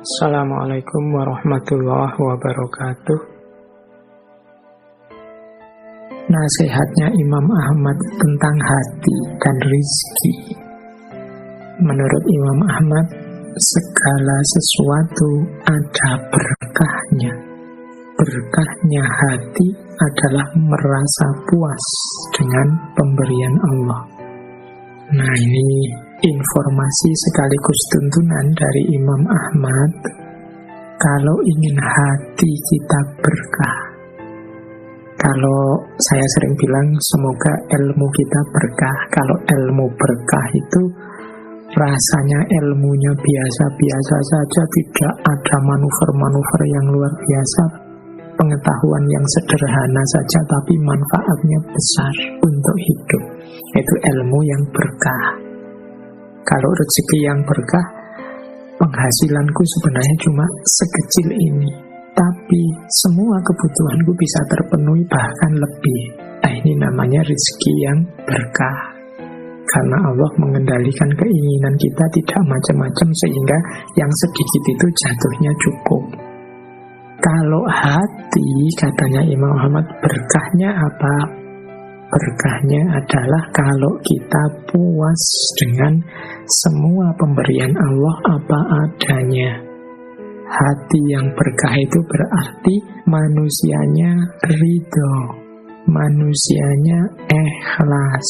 Assalamualaikum warahmatullahi wabarakatuh. Nasihatnya Imam Ahmad tentang hati dan rizki. Menurut Imam Ahmad, segala sesuatu ada berkahnya. Berkahnya hati adalah merasa puas dengan pemberian Allah. Nah, ini informasi sekaligus tuntunan dari Imam Ahmad. Kalau ingin hati kita berkah, kalau saya sering bilang semoga ilmu kita berkah. Kalau ilmu berkah itu rasanya ilmunya biasa-biasa saja, tidak ada manuver-manuver yang luar biasa, pengetahuan yang sederhana saja, tapi manfaatnya besar untuk hidup. Itu ilmu yang berkah. Kalau rezeki yang berkah, penghasilanku sebenarnya cuma sekecil ini, tapi semua kebutuhanku bisa terpenuhi, bahkan lebih. Nah, ini namanya rezeki yang berkah. Karena Allah mengendalikan keinginan kita tidak macam-macam, sehingga yang sedikit itu jatuhnya cukup. Kalau hati, katanya Imam Ahmad, berkahnya apa? Berkahnya adalah kalau kita puas dengan semua pemberian Allah apa adanya. Hati yang berkah itu berarti manusianya ridho, manusianya ikhlas,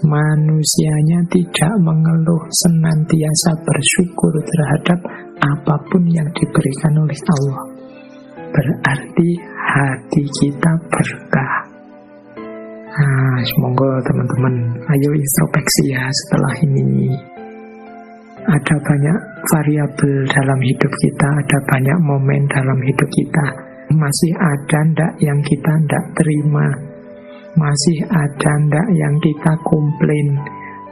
manusianya tidak mengeluh, senantiasa bersyukur terhadap apapun yang diberikan oleh Allah. Berarti hati kita berkah. Nah, semoga teman-teman ayo introspeksi ya setelah ini. Ada banyak variabel dalam hidup kita, ada banyak momen dalam hidup kita. Masih ada ndak yang kita ndak terima? Masih ada ndak yang kita komplain?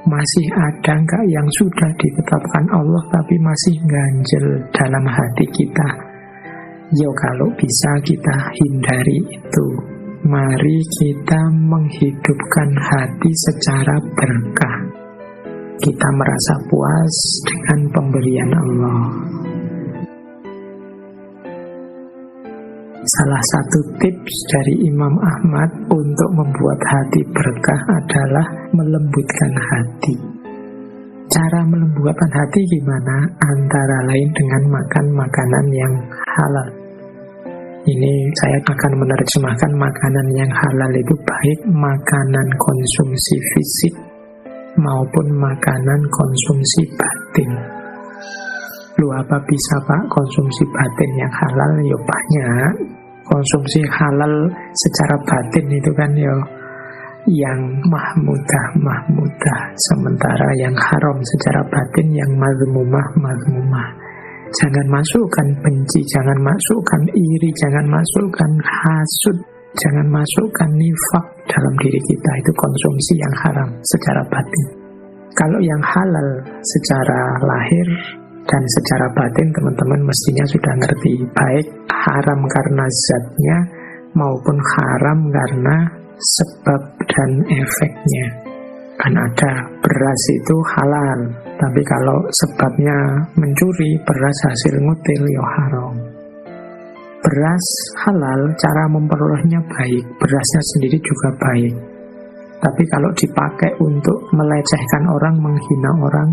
Masih ada nggak yang sudah ditetapkan Allah tapi masih ganjel dalam hati kita? Yo, kalau bisa kita hindari itu. Mari kita menghidupkan hati secara berkah. Kita merasa puas dengan pemberian Allah. Salah satu tips dari Imam Ahmad untuk membuat hati berkah adalah melembutkan hati. Cara melembutkan hati gimana? Antara lain dengan makan makanan yang halal. Ini saya akan menerjemahkan makanan yang halal itu baik makanan konsumsi fisik maupun makanan konsumsi batin. Lu apa bisa Pak konsumsi batin yang halal? Ya banyak. Konsumsi halal secara batin itu kan ya yang mahmudah. Sementara yang haram secara batin yang mazmumah. Jangan masukkan benci, jangan masukkan iri, jangan masukkan hasud, jangan masukkan nifak dalam diri kita. Itu konsumsi yang haram secara batin. Kalau yang halal secara lahir dan secara batin, teman-teman mestinya sudah ngerti. Baik haram karena zatnya maupun haram karena sebab dan efeknya. Kan ada beras itu halal, tapi kalau sebabnya mencuri, beras hasil ngutil ya haram. Beras halal, cara memperolehnya baik, berasnya sendiri juga baik. Tapi kalau dipakai untuk melecehkan orang, menghina orang,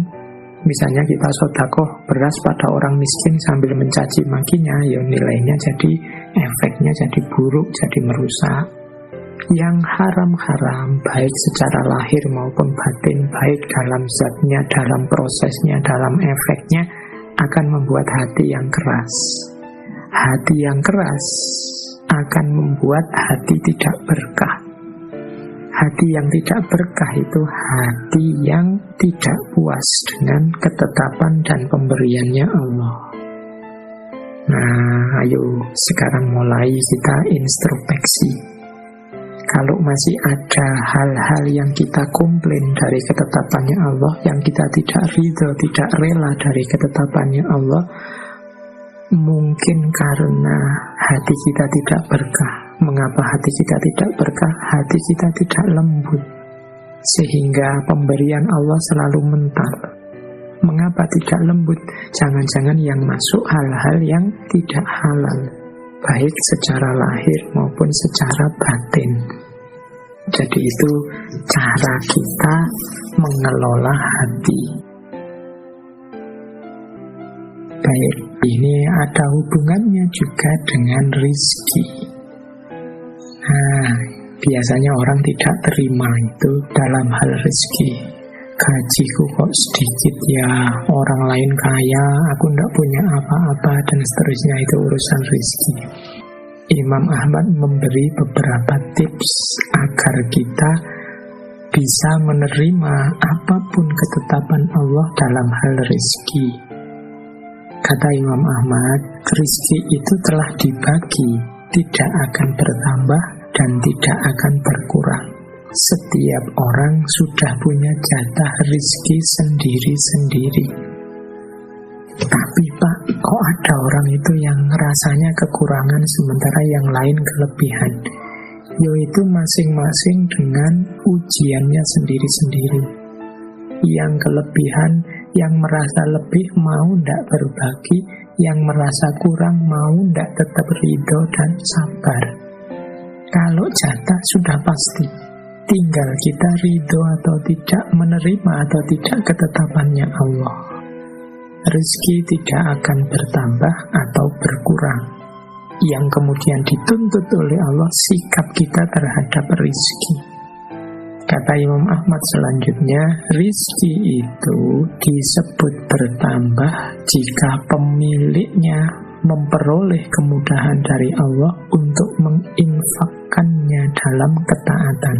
misalnya kita sedekah beras pada orang miskin sambil mencaci makinya, ya nilainya jadi, efeknya jadi buruk, jadi merusak. Yang haram-haram, baik secara lahir maupun batin, baik dalam zatnya, dalam prosesnya, dalam efeknya, akan membuat hati yang keras. Hati yang keras akan membuat hati tidak berkah. Hati yang tidak berkah itu hati yang tidak puas dengan ketetapan dan pemberiannya Allah. Nah, ayo sekarang mulai kita introspeksi. Kalau masih ada hal-hal yang kita komplain dari ketetapannya Allah, yang kita tidak ridho, tidak rela dari ketetapannya Allah, mungkin karena hati kita tidak berkah. Mengapa hati kita tidak berkah? Hati kita tidak lembut, sehingga pemberian Allah selalu mental. Mengapa tidak lembut? Jangan-jangan yang masuk hal-hal yang tidak halal, baik secara lahir maupun secara batin. Jadi itu cara kita mengelola hati. Baik, ini ada hubungannya juga dengan rizki. Nah, biasanya orang tidak terima itu dalam hal rizki. Gajiku kok sedikit ya, orang lain kaya, aku tidak punya apa-apa, dan seterusnya. Itu urusan rizki. Imam Ahmad memberi beberapa tips agar kita bisa menerima apapun ketetapan Allah dalam hal rizki. Kata Imam Ahmad, rizki itu telah dibagi, tidak akan bertambah dan tidak akan berkurang. Setiap orang sudah punya jatah rizki sendiri-sendiri. Tapi Pak, kok ada orang itu yang rasanya kekurangan sementara yang lain kelebihan? Yaitu masing-masing dengan ujiannya sendiri-sendiri. Yang kelebihan, yang merasa lebih mau tidak berbagi, yang merasa kurang mau tidak tetap ridho dan sabar. Kalau jatah sudah pasti, tinggal kita ridho atau tidak, menerima atau tidak ketetapannya Allah. Rezeki tidak akan bertambah atau berkurang. Yang kemudian dituntut oleh Allah sikap kita terhadap rezeki. Kata Imam Ahmad selanjutnya, rezeki itu disebut bertambah jika pemiliknya memperoleh kemudahan dari Allah untuk menginfakkannya dalam ketaatan.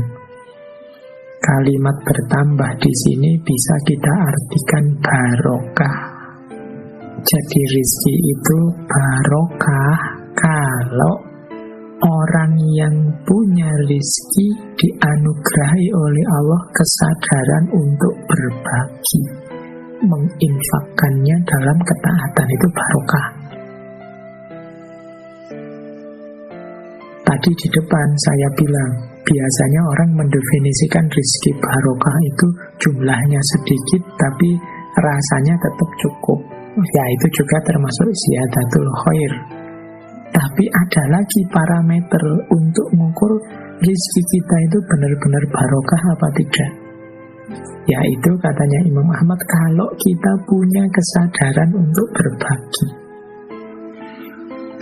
Kalimat bertambah di sini bisa kita artikan barokah. Jadi rezeki itu barokah kalau orang yang punya rezeki dianugerahi oleh Allah kesadaran untuk berbagi, menginfakkannya dalam ketaatan. Itu barokah. Tadi di depan saya bilang, biasanya orang mendefinisikan rezeki barokah itu jumlahnya sedikit tapi rasanya tetap cukup. Ya, itu juga termasuk ziyadatul khair. Tapi ada lagi parameter untuk mengukur rezeki kita itu benar-benar barokah apa tidak. Yaitu katanya Imam Ahmad, kalau kita punya kesadaran untuk berbagi,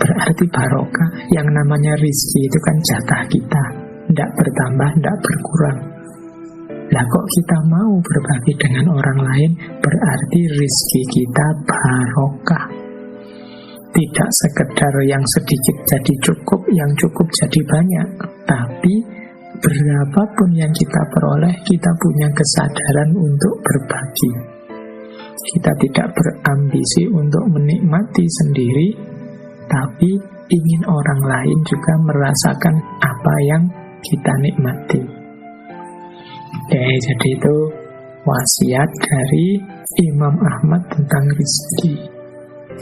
berarti barokah. Yang namanya rezeki itu kan jatah kita, tidak bertambah, tidak berkurang. Lah kok kita mau berbagi dengan orang lain, berarti rezeki kita barokah. Tidak sekedar yang sedikit jadi cukup, yang cukup jadi banyak, tapi berapapun yang kita peroleh, kita punya kesadaran untuk berbagi. Kita tidak berambisi untuk menikmati sendiri, tapi ingin orang lain juga merasakan apa yang kita nikmati. Oke, jadi itu wasiat dari Imam Ahmad tentang rezeki.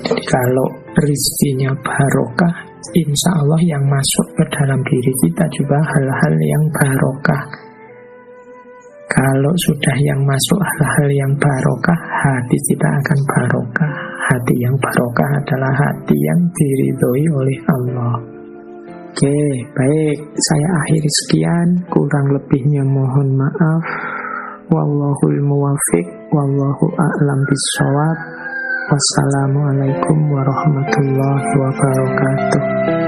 Jadi kalau rezekinya barokah, insya Allah yang masuk ke dalam diri kita juga hal-hal yang barokah. Kalau sudah yang masuk hal-hal yang barokah, hati kita akan barokah. Hati yang barokah adalah hati yang diridhoi oleh Allah. Oke, baik, saya akhiri sekian. Kurang lebihnya mohon maaf. Wallahul muwafiq, wallahu a'lam bishawab. Wassalamualaikum warahmatullahi wabarakatuh.